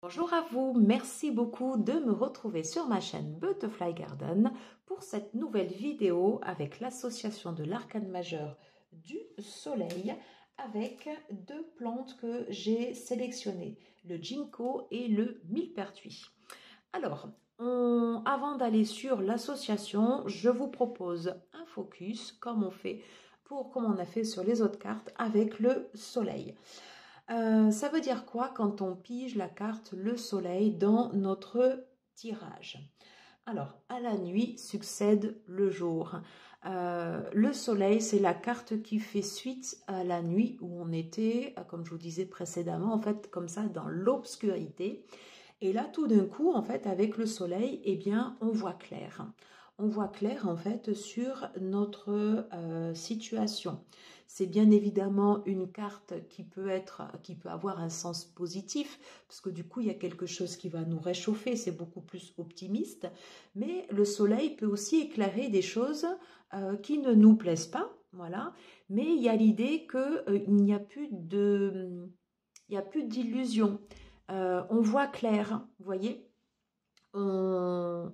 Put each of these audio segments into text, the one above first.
Bonjour à vous, merci beaucoup de me retrouver sur ma chaîne Butterfly Garden pour cette nouvelle vidéo avec l'association de l'arcane majeur du soleil avec deux plantes que j'ai sélectionnées, le ginkgo et le millepertuis. Alors, avant d'aller sur l'association, je vous propose un focus comme on a fait sur les autres cartes avec le soleil. Ça veut dire quoi quand on pige la carte le soleil dans notre tirage? Alors, à la nuit succède le jour. Le soleil, c'est la carte qui fait suite à la nuit où on était, comme je vous disais précédemment, en fait, comme ça, dans l'obscurité. Et là, tout d'un coup, en fait, avec le soleil, eh bien, on voit clair. On voit clair, en fait, sur notre situation. C'est bien évidemment une carte qui peut avoir un sens positif, parce que du coup, il y a quelque chose qui va nous réchauffer, c'est beaucoup plus optimiste. Mais le soleil peut aussi éclairer des choses qui ne nous plaisent pas, voilà. Mais il y a l'idée qu'il n'y a plus d'illusion. On voit clair, vous voyez, on,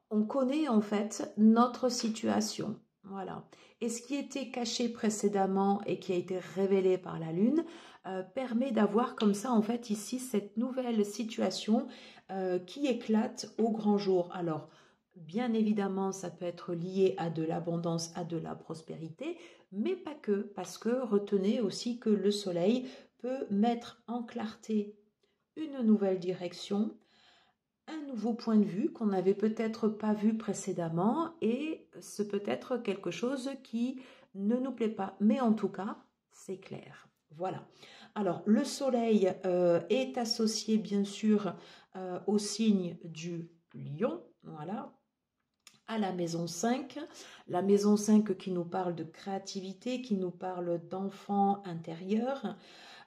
on connaît en fait notre situation. Voilà. Et ce qui était caché précédemment et qui a été révélé par la Lune permet d'avoir comme ça en fait ici cette nouvelle situation qui éclate au grand jour. Alors, bien évidemment, ça peut être lié à de l'abondance, à de la prospérité, mais pas que, parce que retenez aussi que le soleil peut mettre en clarté une nouvelle direction, un nouveau point de vue qu'on n'avait peut-être pas vu précédemment et c'est peut-être quelque chose qui ne nous plaît pas. Mais en tout cas, c'est clair. Voilà. Alors, le soleil est associé bien sûr au signe du lion. Voilà, à la maison 5. La maison 5 qui nous parle de créativité, qui nous parle d'enfant intérieur,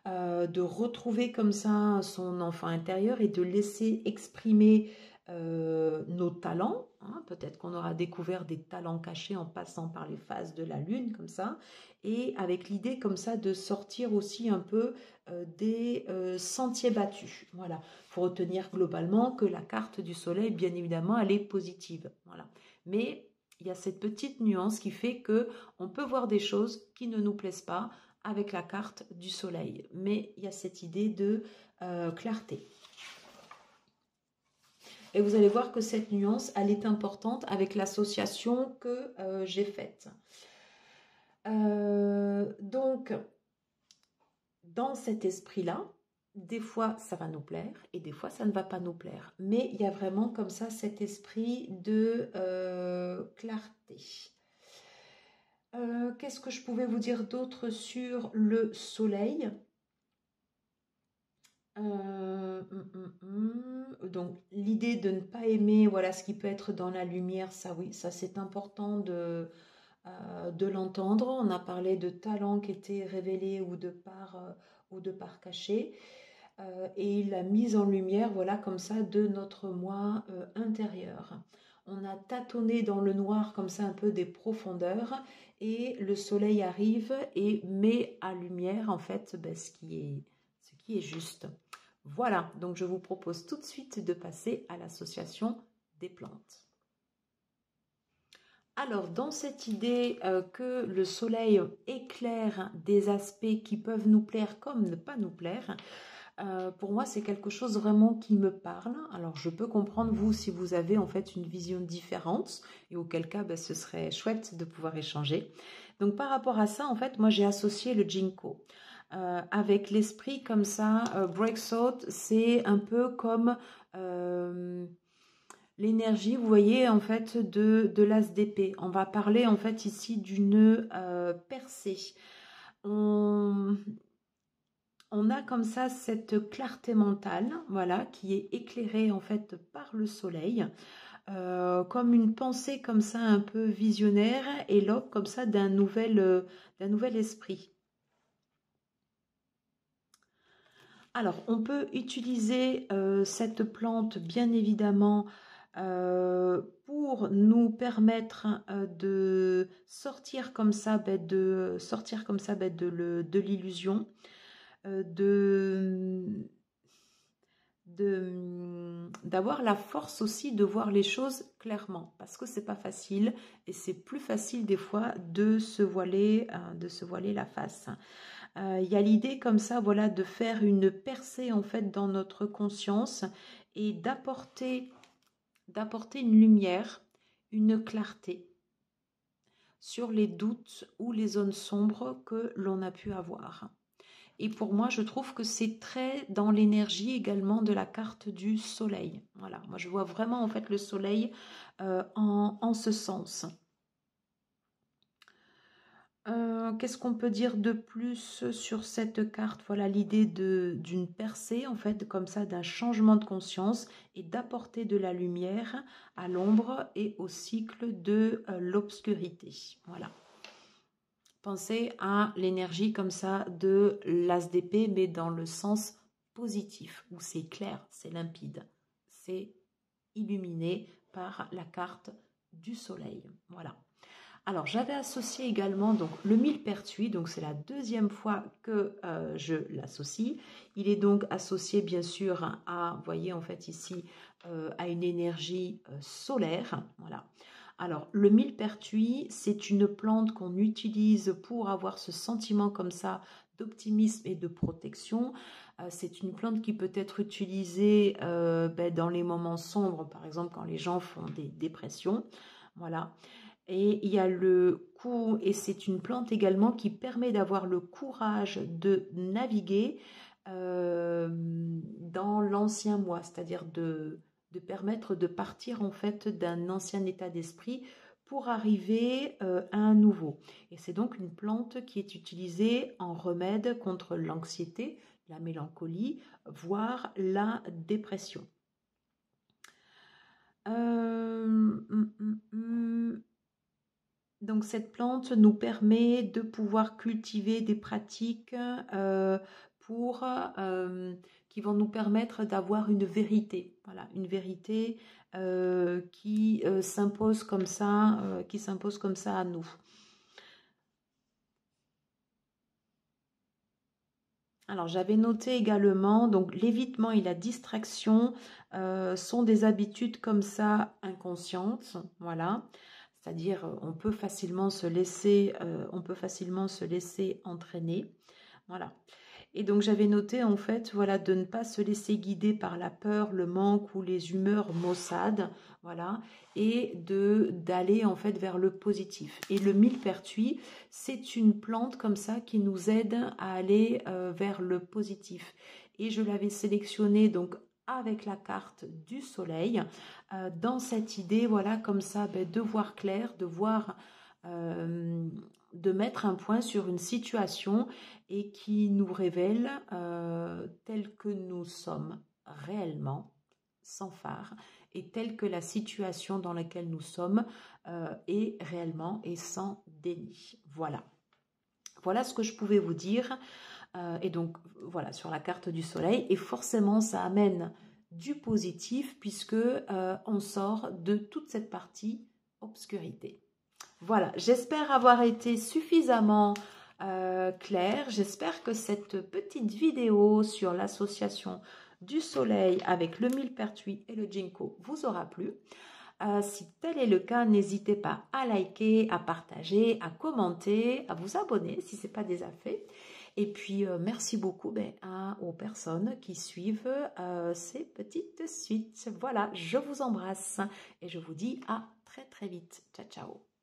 de retrouver comme ça son enfant intérieur et de laisser exprimer nos talents. Hein. Peut-être qu'on aura découvert des talents cachés en passant par les phases de la lune comme ça, et avec l'idée comme ça de sortir aussi un peu des sentiers battus. Voilà, il faut retenir globalement que la carte du soleil, bien évidemment, elle est positive. Voilà, mais il y a cette petite nuance qui fait que on peut voir des choses qui ne nous plaisent pas avec la carte du soleil. Mais il y a cette idée de clarté. Et vous allez voir que cette nuance, elle est importante avec l'association que j'ai faite. Donc, dans cet esprit-là, des fois ça va nous plaire et des fois ça ne va pas nous plaire. Mais il y a vraiment comme ça cet esprit de clarté. Qu'est-ce que je pouvais vous dire d'autre sur le soleil? Donc l'idée de ne pas aimer voilà ce qui peut être dans la lumière, ça oui, ça c'est important de l'entendre. On a parlé de talents qui étaient révélés ou de parts cachées. Et la mise en lumière, voilà, comme ça, de notre moi intérieur. On a tâtonné dans le noir comme ça un peu des profondeurs et le soleil arrive et met à lumière en fait ben, ce qui est juste. Voilà, donc je vous propose tout de suite de passer à l'association des plantes. Alors, dans cette idée que le soleil éclaire des aspects qui peuvent nous plaire comme ne pas nous plaire, pour moi, c'est quelque chose vraiment qui me parle. Alors, je peux comprendre, vous, si vous avez en fait une vision différente, et auquel cas, ben, ce serait chouette de pouvoir échanger. Donc, par rapport à ça, en fait, moi, j'ai associé le ginkgo. Avec l'esprit comme ça, breakthrough, c'est un peu comme l'énergie, vous voyez, en fait, de l'as d'épée. On va parler, en fait, ici d'une percée. On a comme ça cette clarté mentale, voilà, qui est éclairée, en fait, par le soleil, comme une pensée comme ça, un peu visionnaire, et l'aube comme ça d'un nouvel esprit. Alors, on peut utiliser cette plante, bien évidemment, pour nous permettre de sortir comme ça, de l'illusion, d'avoir la force aussi de voir les choses clairement, parce que c'est pas facile et c'est plus facile des fois de se voiler la face. Il y a l'idée comme ça, voilà, de faire une percée en fait dans notre conscience et d'apporter une lumière, une clarté sur les doutes ou les zones sombres que l'on a pu avoir. Et pour moi, je trouve que c'est très dans l'énergie également de la carte du soleil. Voilà, moi je vois vraiment en fait le soleil en ce sens. Qu'est-ce qu'on peut dire de plus sur cette carte? Voilà l'idée d'une percée, en fait, comme ça, d'un changement de conscience et d'apporter de la lumière à l'ombre et au cycle de l'obscurité. Voilà. Pensez à l'énergie comme ça de l'as d'épée, mais dans le sens positif, où c'est clair, c'est limpide, c'est illuminé par la carte du soleil. Voilà. Alors, j'avais associé également donc, le millepertuis, donc c'est la deuxième fois que je l'associe. Il est donc associé bien sûr à, vous voyez en fait ici, à une énergie solaire. Voilà. Alors, le millepertuis, c'est une plante qu'on utilise pour avoir ce sentiment comme ça d'optimisme et de protection. C'est une plante qui peut être utilisée dans les moments sombres, par exemple quand les gens font des dépressions. Voilà. Et il y a le coup, et c'est une plante également qui permet d'avoir le courage de naviguer dans l'ancien moi, c'est-à-dire de permettre de partir en fait d'un ancien état d'esprit pour arriver à un nouveau. Et c'est donc une plante qui est utilisée en remède contre l'anxiété, la mélancolie, voire la dépression. Donc cette plante nous permet de pouvoir cultiver des pratiques qui vont nous permettre d'avoir une vérité. Voilà, une vérité qui s'impose comme ça, à nous. Alors j'avais noté également, donc l'évitement et la distraction sont des habitudes comme ça inconscientes, voilà. C'est-à-dire on peut facilement se laisser entraîner, voilà. Et donc j'avais noté en fait, voilà, de ne pas se laisser guider par la peur, le manque ou les humeurs maussades, voilà, et d'aller en fait vers le positif. Et le millepertuis, c'est une plante comme ça qui nous aide à aller vers le positif. Et je l'avais sélectionné donc avec la carte du soleil, dans cette idée, voilà, comme ça, de voir clair, de mettre un point sur une situation et qui nous révèle tel que nous sommes réellement, sans phare, et telle que la situation dans laquelle nous sommes est réellement et sans déni. Voilà. Voilà ce que je pouvais vous dire. Et donc, voilà, sur la carte du soleil. Et forcément, ça amène du positif puisque on sort de toute cette partie obscurité. Voilà, j'espère avoir été suffisamment claire. J'espère que cette petite vidéo sur l'association du soleil avec le millepertuis et le ginkgo vous aura plu. Si tel est le cas, n'hésitez pas à liker, à partager, à commenter, à vous abonner si ce n'est pas déjà fait. Et puis, merci beaucoup aux personnes qui suivent ces petites suites. Voilà, je vous embrasse et je vous dis à très très vite. Ciao, ciao.